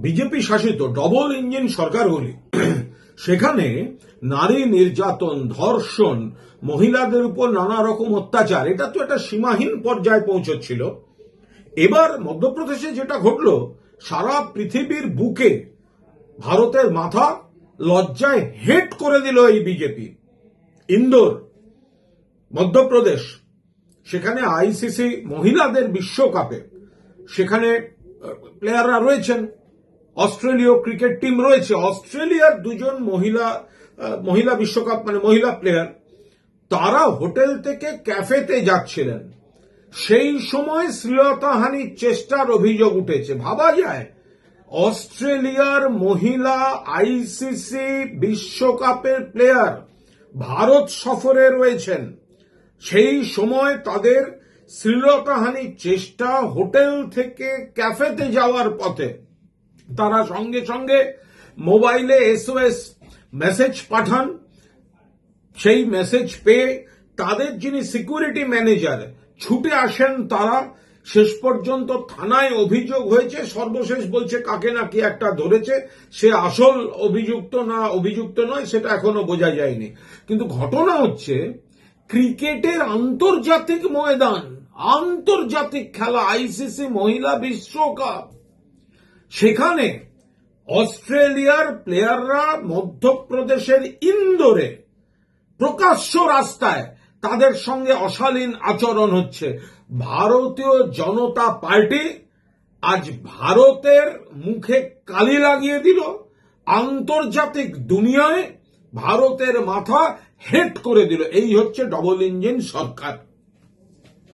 BJP শাসিত double engine সরকারগুলি সেখানে নারী নির্যাতন, ধর্ষণ, মহিলাদের উপর নানা রকম অত্যাচার, এটা তো একটা সীমাহীন পর্যায়ে পৌঁছচ্ছিল। এবার মধ্যপ্রদেশে যেটা ঘটল, সারা পৃথিবীর বুকে ভারতের মাথা লজ্জায় হেট করে দিল এই বিজেপি। ইন্দোর, মধ্যপ্রদেশ, সেখানে আইসিসি মহিলাদের বিশ্বকাপে সেখানে প্লেয়াররা রয়েছেন, অস্ট্রেলীয় ক্রিকেট টিম রয়েছে, অস্ট্রেলিয়ার দুজন মহিলা বিশ্বকাপ মহিলা প্লেয়ার, তারা হোটেল থেকে ক্যাফেতে যাচ্ছিলেন, সেই সময় শ্লীলতাহানির চেষ্টার অভিযোগ উঠেছে। ভাবা যায়, অস্ট্রেলিয়ার মহিলা আইসিসি বিশ্বকাপের প্লেয়ার ভারত সফরে রয়েছেন, সেই সময় তাদের শ্লীলতাহানির চেষ্টা, হোটেল থেকে ক্যাফেতে যাওয়ার পথে তারা সঙ্গে সঙ্গে মোবাইলে SOS মেসেজ পাঠান। সেই মেসেজ পেয়ে তাদের যিনি সিকিউরিটি ম্যানেজার ছুটে আসেন, তারা শেষ পর্যন্ত থানায় অভিযোগ হয়েছে। সর্বশেষ বলছে কাকে না কি একটা ধরেছে, সে আসল অভিযুক্ত নয় সেটা এখনো বোঝা যায়নি। কিন্তু ঘটনা হচ্ছে, ক্রিকেটের আন্তর্জাতিক ময়দান, আন্তর্জাতিক খেলা, আইসিসি মহিলা বিশ্বকাপ, সেখানে অস্ট্রেলিয়ার প্লেয়াররা মধ্যপ্রদেশের ইন্দোরে প্রকাশ্য রাস্তায় তাদের সঙ্গে অশালীন আচরণ হচ্ছে। ভারতীয় জনতা পার্টি আজ ভারতের মুখে কালি লাগিয়ে দিল, আন্তর্জাতিক দুনিয়ায় ভারতের মাথা হেট করে দিল। এই হচ্ছে ডবল ইঞ্জিন সরকার।